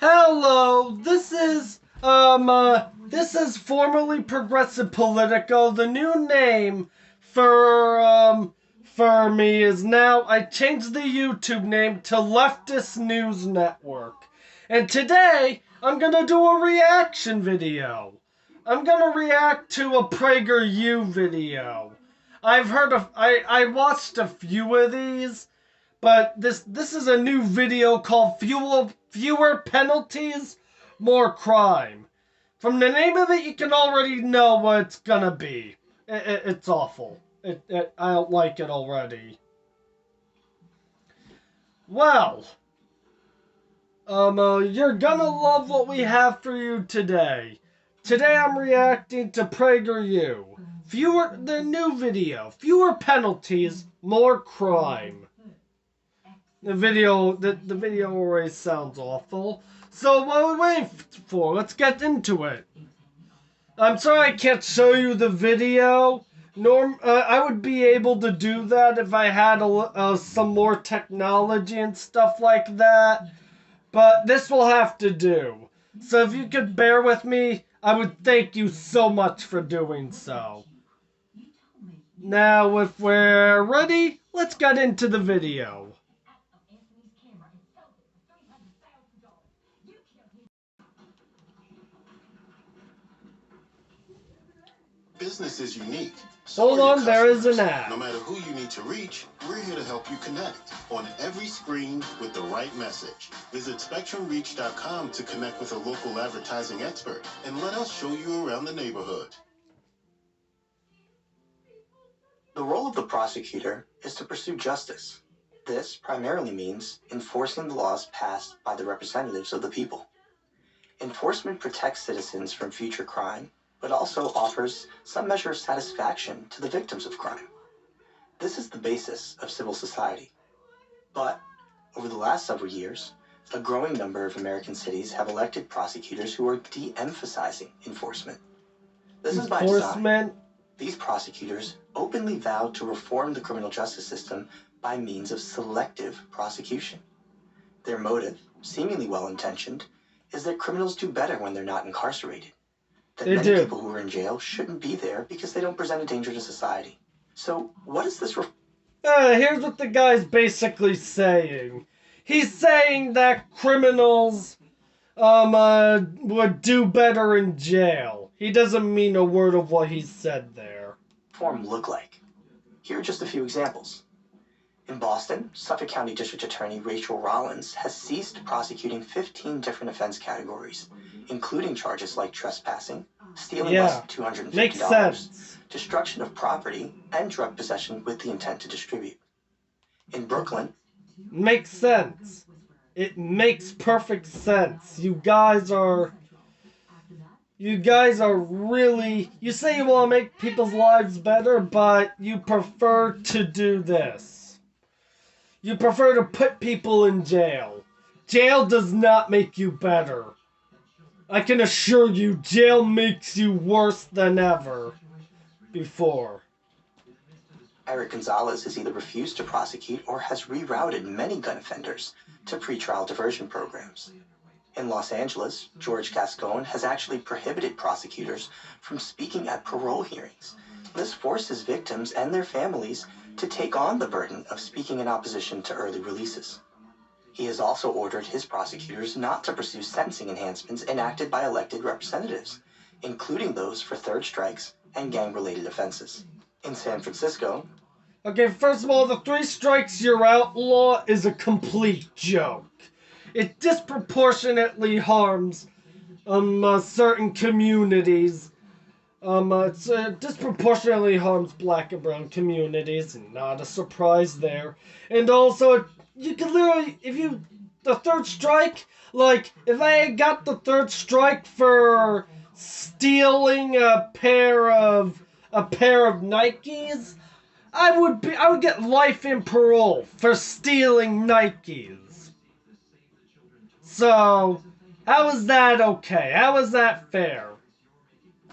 Hello, this is formerly Progressive Politico. The new name for me is now, I changed the YouTube name to Leftist News Network. And today, I'm gonna do a reaction video. I'm gonna react to a Prager video. I watched a few of these, but this is a new video called Fewer Penalties, More Crime. From the name of it, you can already know what it's gonna be. It's awful. I don't like it already. Well, you're gonna love what we have for you today. Today I'm reacting to Prager. The new video. Fewer penalties, more crime. The video always sounds awful. So what are we waiting for? Let's get into it. I'm sorry I can't show you the video. I would be able to do that if I had some more technology and stuff like that. But this will have to do. So if you could bear with me, I would thank you so much for doing so. Now, if we're ready, let's get into the video. Business is unique. Hold on, there is an ad. No matter who you need to reach, we're here to help you connect on every screen with the right message. Visit SpectrumReach.com to connect with a local advertising expert and let us show you around the neighborhood. The role of the prosecutor is to pursue justice. This primarily means enforcing the laws passed by the representatives of the people. Enforcement protects citizens from future crime, but also offers some measure of satisfaction to the victims of crime. This is the basis of civil society. But over the last several years, a growing number of American cities have elected prosecutors who are de-emphasizing enforcement. This is by design. These prosecutors openly vow to reform the criminal justice system by means of selective prosecution. Their motive, seemingly well-intentioned, is that criminals do better when they're not incarcerated. That many people who are in jail shouldn't be there because they don't present a danger to society. So, what is this? Here's what the guy's basically saying. He's saying that criminals, would do better in jail. He doesn't mean a word of what he said there. Reform look like? Here are just a few examples. In Boston, Suffolk County District Attorney Rachel Rollins has ceased prosecuting 15 different offense categories, including charges like trespassing, stealing less than $250, destruction of property, and drug possession with the intent to distribute. In Brooklyn... Makes sense. It makes perfect sense. You guys are really... You say you want to make people's lives better, but you prefer to do this. You prefer to put people in jail. Jail does not make you better. I can assure you, jail makes you worse than ever before. Eric Gonzalez has either refused to prosecute or has rerouted many gun offenders to pretrial diversion programs. In Los Angeles, George Gascon has actually prohibited prosecutors from speaking at parole hearings. This forces victims and their families to take on the burden of speaking in opposition to early releases. He has also ordered his prosecutors not to pursue sentencing enhancements enacted by elected representatives, including those for third strikes and gang-related offenses. In San Francisco... Okay, first of all, the 3 strikes you're out law is a complete joke. It disproportionately harms certain communities. It disproportionately harms black and brown communities, and not a surprise there. And also, you can literally, the third strike, like, if I had got the third strike for stealing a pair of Nikes, I would get life in parole for stealing Nikes. So, how is that okay? How is that fair?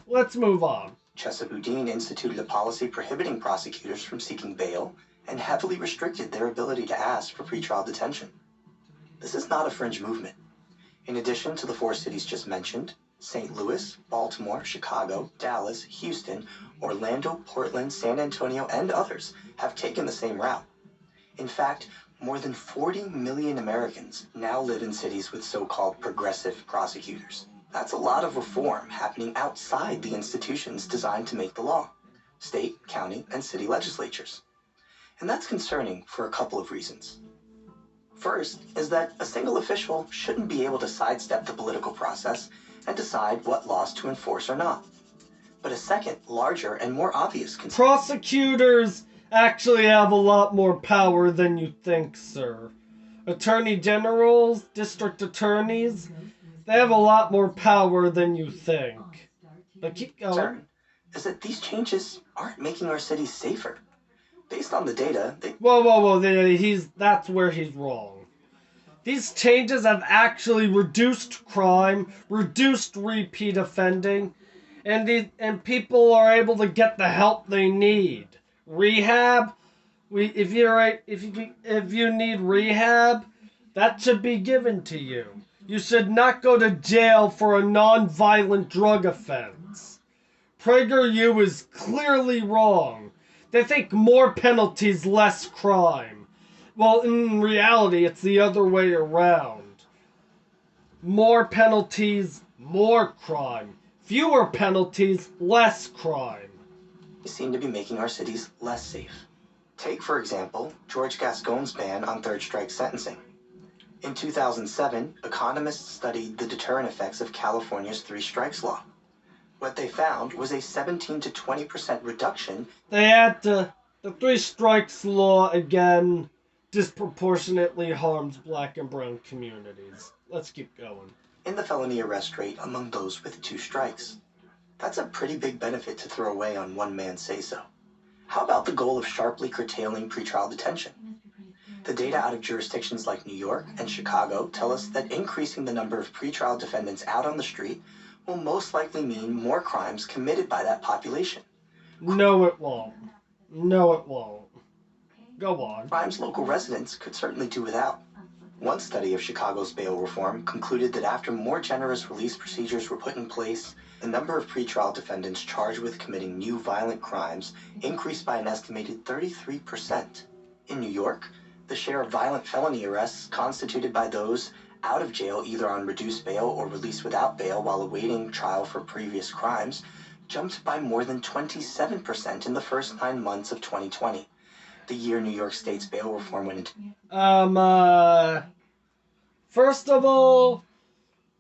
Let's move on. Chesapeake instituted a policy prohibiting prosecutors from seeking bail and heavily restricted their ability to ask for pretrial detention. This is not a fringe movement. In addition to the 4 cities just mentioned, St. Louis, Baltimore, Chicago, Dallas, Houston, Orlando, Portland, San Antonio, and others have taken the same route. In fact, more than 40 million Americans now live in cities with so-called progressive prosecutors. That's a lot of reform happening outside the institutions designed to make the law: state, county, and city legislatures. And that's concerning for a couple of reasons. First is that a single official shouldn't be able to sidestep the political process and decide what laws to enforce or not. But a second, larger, and more obvious concern... Prosecutors actually have a lot more power than you think, sir. Attorney generals, district attorneys, they have a lot more power than you think. But keep going. ...is that these changes aren't making our cities safer. Based on the data, they... Whoa, that's where he's wrong. These changes have actually reduced crime, reduced repeat offending, and people are able to get the help they need. Rehab, if you need rehab, that should be given to you. You should not go to jail for a non-violent drug offense. PragerU is clearly wrong. They think more penalties, less crime. Well, in reality, it's the other way around. More penalties, more crime. Fewer penalties, less crime. ...seem to be making our cities less safe. Take, for example, George Gascon's ban on third strike sentencing. In 2007, economists studied the deterrent effects of California's 3 strikes law. What they found was a 17 to 20% reduction. They had the 3 strikes law again disproportionately harms black and brown communities. Let's keep going. ...in the felony arrest rate among those with 2 strikes. That's a pretty big benefit to throw away on one man's say-so. How about the goal of sharply curtailing pretrial detention? The data out of jurisdictions like New York and Chicago tell us that increasing the number of pretrial defendants out on the street will most likely mean more crimes committed by that population. No, it won't. No, it won't. Go on. Crimes local residents could certainly do without. One study of Chicago's bail reform concluded that after more generous release procedures were put in place, the number of pretrial defendants charged with committing new violent crimes increased by an estimated 33%. In New York, the share of violent felony arrests constituted by those out of jail either on reduced bail or released without bail while awaiting trial for previous crimes jumped by more than 27% in the first 9 months of 2020, the year New York State's bail reform went into... First of all,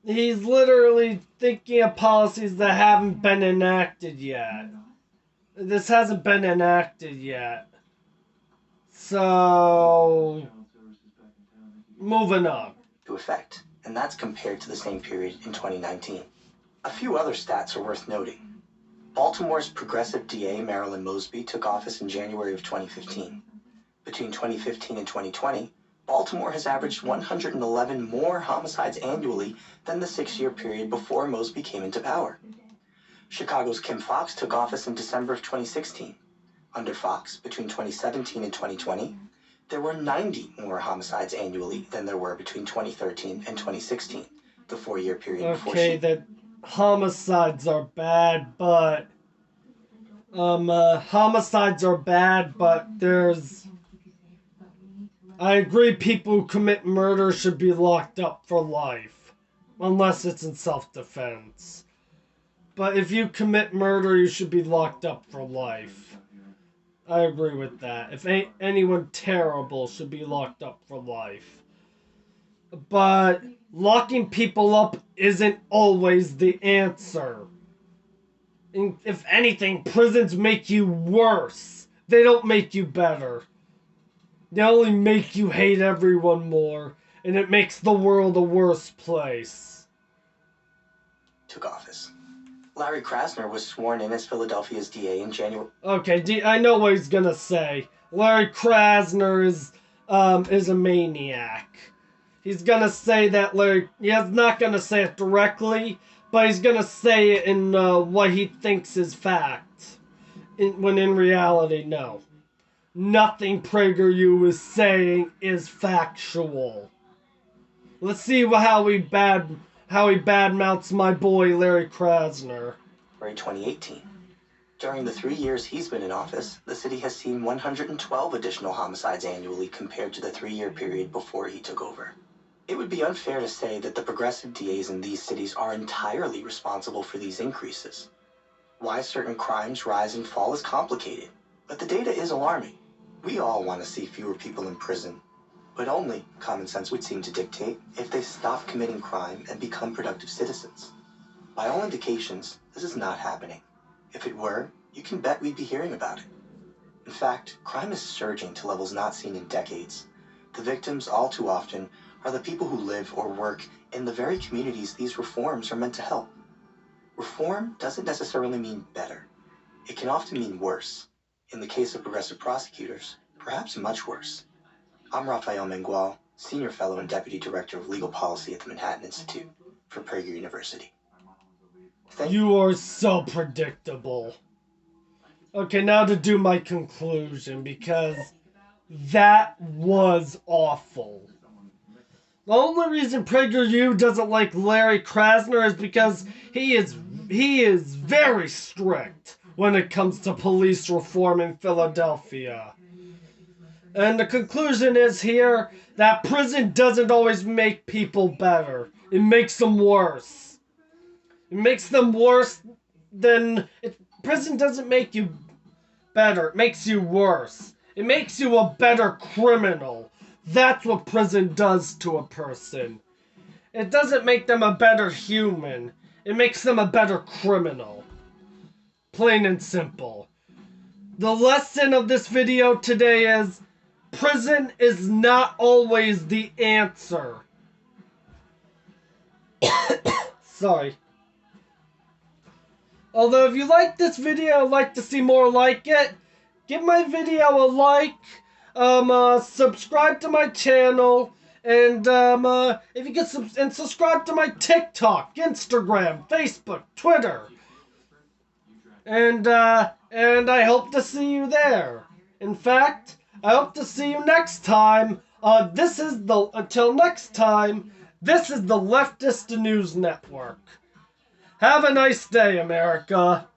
he's literally thinking of policies that haven't been enacted yet. This hasn't been enacted yet. So, moving on. ...to effect, and that's compared to the same period in 2019. A few other stats are worth noting. Baltimore's progressive DA, Marilyn Mosby, took office in January of 2015. Between 2015 and 2020, Baltimore has averaged 111 more homicides annually than the 6-year period before Mosby came into power. Chicago's Kim Foxx took office in December of 2016. Under Foxx, between 2017 and 2020, there were 90 more homicides annually than there were between 2013 and 2016, the 4-year period before she... Okay, the homicides are bad, but... homicides are bad, but there's... I agree people who commit murder should be locked up for life. Unless it's in self-defense. But if you commit murder, you should be locked up for life. I agree with that. If anyone terrible should be locked up for life. But locking people up isn't always the answer. If anything, prisons make you worse. They don't make you better. They only make you hate everyone more, and it makes the world a worse place. Took office. Larry Krasner was sworn in as Philadelphia's DA in January. Okay, I know what he's gonna say. Larry Krasner is a maniac. He's gonna say that he's not gonna say it directly, but he's gonna say it in what he thinks is fact. When in reality, no. Nothing PragerU is saying is factual. Let's see how he badmouths my boy Larry Krasner. For 2018. During the 3 years he's been in office, the city has seen 112 additional homicides annually compared to the 3-year period before he took over. It would be unfair to say that the progressive DAs in these cities are entirely responsible for these increases. Why certain crimes rise and fall is complicated, but the data is alarming. We all want to see fewer people in prison, but only, common sense would seem to dictate, if they stop committing crime and become productive citizens. By all indications, this is not happening. If it were, you can bet we'd be hearing about it. In fact, crime is surging to levels not seen in decades. The victims, all too often, are the people who live or work in the very communities these reforms are meant to help. Reform doesn't necessarily mean better. It can often mean worse. In the case of progressive prosecutors, perhaps much worse. I'm Rafael Mengual, Senior Fellow and Deputy Director of Legal Policy at the Manhattan Institute for Prager University. You are so predictable. Okay, now to do my conclusion, because that was awful. The only reason PragerU doesn't like Larry Krasner is because he is very strict when it comes to police reform in Philadelphia. And the conclusion is here that prison doesn't always make people better. It makes them worse. It makes them worse than... Prison doesn't make you better. It makes you worse. It makes you a better criminal. That's what prison does to a person. It doesn't make them a better human. It makes them a better criminal. Plain and simple. The lesson of this video today is prison is not always the answer. Sorry. Although if you like this video and like to see more like it, give my video a like, subscribe to my channel, and if you get and subscribe to my TikTok, Instagram, Facebook, Twitter, and I hope to see you there. In fact, I hope to see you next time. Until next time, this is the Leftist News Network. Have a nice day, America.